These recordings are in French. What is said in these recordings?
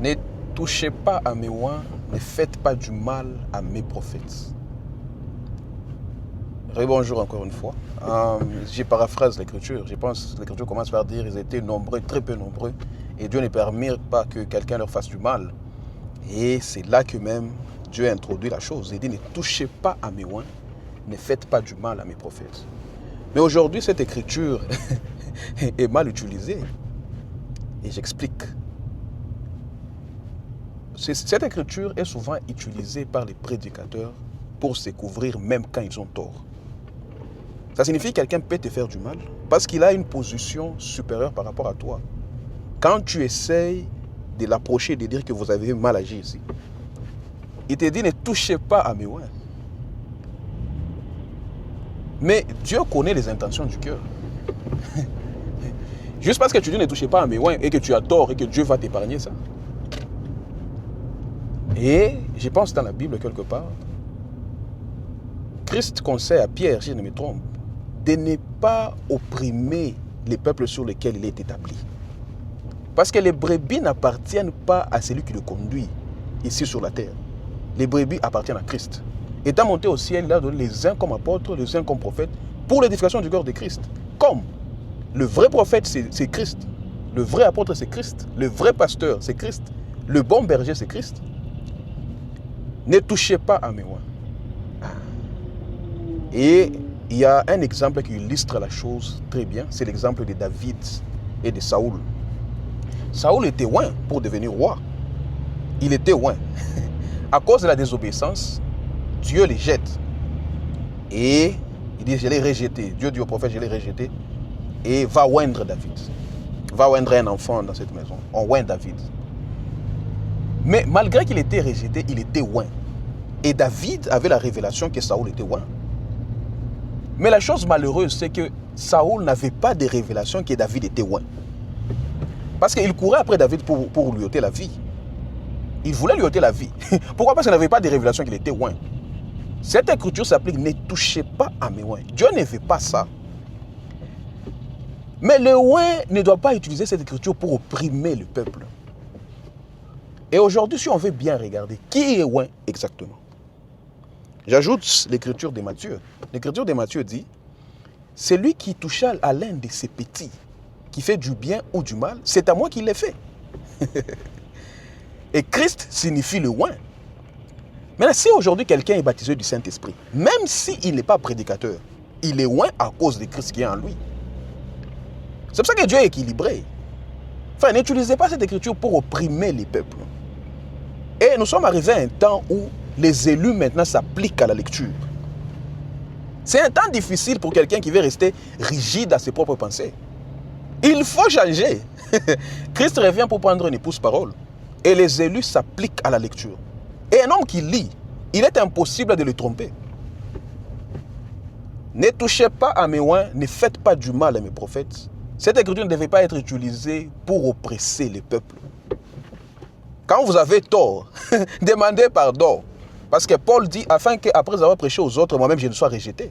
Ne touchez pas à mes oins, ne faites pas du mal à mes prophètes. Rebonjour encore une fois. Je paraphrase l'écriture. Je pense que l'écriture commence par dire qu'ils étaient nombreux, très peu nombreux, et Dieu ne permet pas que quelqu'un leur fasse du mal. Et c'est là que même Dieu a introduit la chose. Il dit ne touchez pas à mes oins, ne faites pas du mal à mes prophètes. Mais aujourd'hui, cette écriture est mal utilisée. Et j'explique. Cette écriture est souvent utilisée par les prédicateurs pour se couvrir même quand ils ont tort. Ça signifie que quelqu'un peut te faire du mal parce qu'il a une position supérieure par rapport à toi. Quand tu essayes de l'approcher et de dire que vous avez mal agi ici, il te dit ne touchez pas à mes oins. Mais Dieu connaît les intentions du cœur. Juste parce que tu dis ne touchez pas à mes oins et que tu as tort et que Dieu va t'épargner ça. Et je pense dans la Bible quelque part, Christ conseille à Pierre, si je ne me trompe, de ne pas opprimer les peuples sur lesquels il est établi. Parce que les brebis n'appartiennent pas à celui qui le conduit ici sur la terre. Les brebis appartiennent à Christ. Étant monté au ciel, il a donné les uns comme apôtres, les uns comme prophètes, pour l'édification du corps de Christ. Comme le vrai prophète, c'est Christ. Le vrai apôtre, c'est Christ. Le vrai pasteur, c'est Christ. Le bon berger, c'est Christ. Ne touchez pas à mes oins. Et il y a un exemple qui illustre la chose très bien. C'est l'exemple de David et de Saoul. Saoul était oint pour devenir roi. Il était oint. À cause de la désobéissance, Dieu les jette. Et il dit, je l'ai rejeté. Dieu dit au prophète, je l'ai rejeté. Et va oindre David. Va oindre un enfant dans cette maison. On oint David. Mais malgré qu'il était rejeté, il était oint. Et David avait la révélation que Saoul était oint. Mais la chose malheureuse, c'est que Saoul n'avait pas de révélation que David était oint. Parce qu'il courait après David pour lui ôter la vie. Il voulait lui ôter la vie. Pourquoi? Parce qu'il n'avait pas de révélation qu'il était oint. Cette écriture s'applique, ne touchez pas à mes oints. Dieu ne veut pas ça. Mais le oint ne doit pas utiliser cette écriture pour opprimer le peuple. Et aujourd'hui, si on veut bien regarder, qui est oint exactement? J'ajoute l'écriture de Matthieu. L'écriture de Matthieu dit, celui qui toucha à l'un de ces petits, qui fait du bien ou du mal, c'est à moi qu'il l'ai fait. Et Christ signifie le oint. Maintenant, si aujourd'hui quelqu'un est baptisé du Saint-Esprit, même s'il n'est pas prédicateur, il est oint à cause de Christ qui est en lui. C'est pour ça que Dieu est équilibré. Enfin, n'utilisez pas cette écriture pour opprimer les peuples. Et nous sommes arrivés à un temps où les élus maintenant s'appliquent à la lecture. C'est un temps difficile pour quelqu'un qui veut rester rigide à ses propres pensées. Il faut changer. Christ revient pour prendre une épouse-parole. Et les élus s'appliquent à la lecture. Et un homme qui lit, il est impossible de le tromper. Ne touchez pas à mes oints, ne faites pas du mal à mes prophètes. Cette écriture ne devait pas être utilisée pour oppresser les peuples. Quand vous avez tort, demandez pardon. Parce que Paul dit, afin qu'après avoir prêché aux autres, moi-même je ne sois rejeté.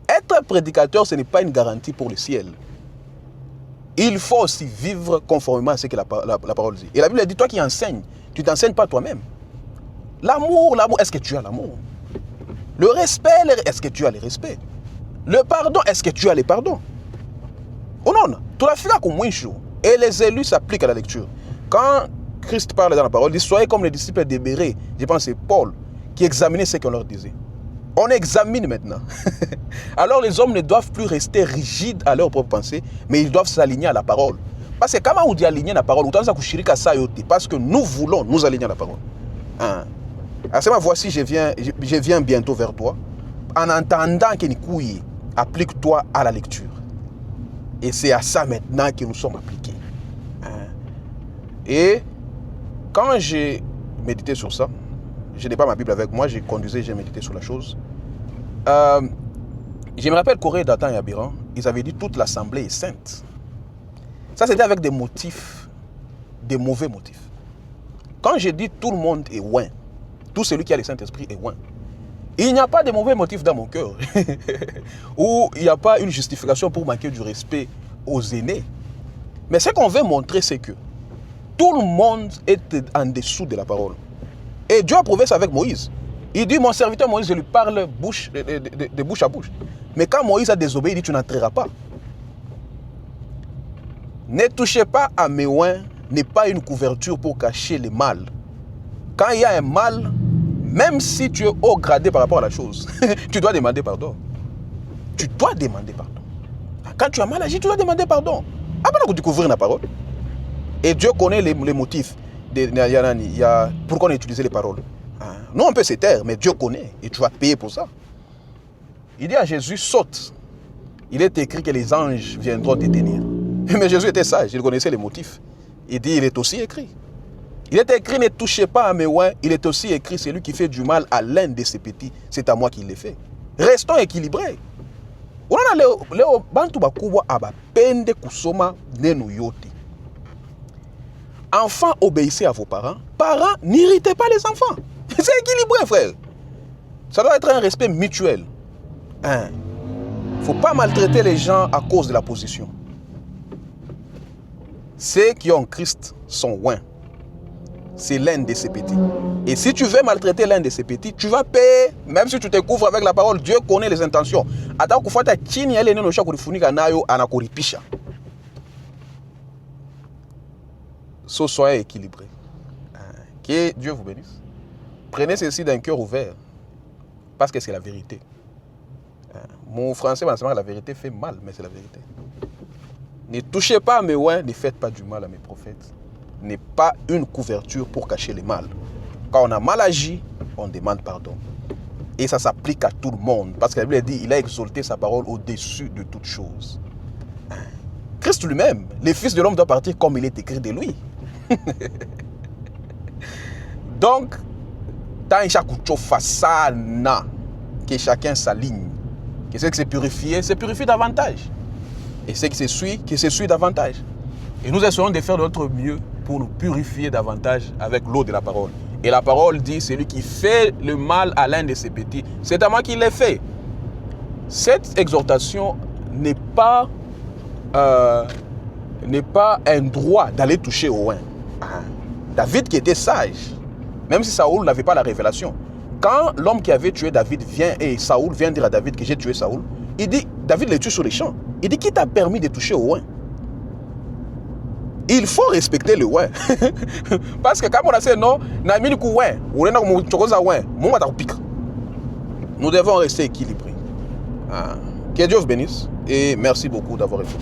Être prédicateur, ce n'est pas une garantie pour le ciel. Il faut aussi vivre conformément à ce que la parole dit. Et la Bible dit, toi qui enseignes, tu ne t'enseignes pas toi-même. L'amour, est-ce que tu as l'amour? Le respect, est-ce que tu as le respect? Le pardon, est-ce que tu as le pardon? Oh non, tu l'as fait comme moins chaud. Et les élus s'appliquent à la lecture. Quand Christ parle dans la parole, il dit, soyez comme les disciples de Bérée. Je pense que c'est Paul qui examinait ce qu'on leur disait. On examine maintenant. Alors les hommes ne doivent plus rester rigides à leurs propres pensées, mais ils doivent s'aligner à la parole. Parce que quand on dit aligner à la parole, parce que nous voulons nous aligner à la parole. Voici, je viens bientôt vers toi. En entendant que Nikouye, applique-toi à la lecture. Et c'est à ça maintenant que nous sommes appliqués. Et quand j'ai médité sur ça, je n'ai pas ma Bible avec moi, j'ai conduisé, j'ai médité sur la chose. Je me rappelle Corée, Dathan et Abiram, ils avaient dit toute l'assemblée est sainte. Ça, c'était avec des motifs, des mauvais motifs. Quand j'ai dit tout le monde est oint, tout celui qui a le Saint-Esprit est oint, il n'y a pas de mauvais motifs dans mon cœur. Ou il n'y a pas une justification pour manquer du respect aux aînés. Mais ce qu'on veut montrer, c'est que Tout le monde est en dessous de la parole. Et Dieu a prouvé ça avec Moïse. Il dit, mon serviteur Moïse, je lui parle de bouche à bouche. Mais quand Moïse a désobéi, il dit, tu n'entreras pas. Ne touchez pas à mes oins n'est pas une couverture pour cacher le mal. Quand il y a un mal, même si tu es haut gradé par rapport à la chose, tu dois demander pardon. Tu dois demander pardon. Quand tu as mal agi, tu dois demander pardon. Après, tu découvrir la parole. Et Dieu connaît les motifs. Pourquoi on a utilisé les paroles. Nous, on peut se taire, mais Dieu connaît. Et tu vas payer pour ça. Il dit à Jésus, saute. Il est écrit que les anges viendront te tenir. Mais Jésus était sage, il connaissait les motifs. Il dit, il est aussi écrit. Il est écrit, ne touchez pas à mes oins. Il est aussi écrit, celui qui fait du mal à l'un de ses petits, c'est à moi qu'il le fait. Restons équilibrés. Enfants, obéissez à vos parents. Parents, n'irritez pas les enfants. C'est équilibré, frère. Ça doit être un respect mutuel. Il ne faut pas maltraiter les gens à cause de la position. Ceux qui ont Christ sont loin. C'est l'un de ses petits. Et si tu veux maltraiter l'un de ses petits, tu vas payer. Même si tu te couvres avec la parole, Dieu connaît les intentions. Soyez équilibrés. Que Dieu vous bénisse. Prenez ceci d'un cœur ouvert. Parce que c'est la vérité. Mon français, la vérité fait mal, mais c'est la vérité. Ne touchez pas à mes oins, ne faites pas du mal à mes prophètes. N'est pas une couverture pour cacher le mal. Quand on a mal agi, on demande pardon. Et ça s'applique à tout le monde. Parce que la Bible dit, il a exalté sa parole au-dessus de toutes choses. Christ lui-même, le Fils de l'homme doit partir comme il est écrit de lui. Donc, tant que chacun s'aligne, que ce qui s'est purifié, se purifie davantage. Et ce qui se suit davantage. Et nous essayons de faire de notre mieux pour nous purifier davantage avec l'eau de la parole. Et la parole dit, celui qui fait le mal à l'un de ses petits, c'est à moi qu'il l'a fait. Cette exhortation n'est pas un droit d'aller toucher au oin. David qui était sage, même si Saoul n'avait pas la révélation. Quand l'homme qui avait tué David vient et Saoul vient dire à David que j'ai tué Saoul, il dit, David le tue sur les champs. Il dit, qui t'a permis de toucher au oin? Il faut respecter le oin. Parce que quand on a dit non, nous devons rester équilibrés. Que Dieu vous bénisse et merci beaucoup d'avoir écouté.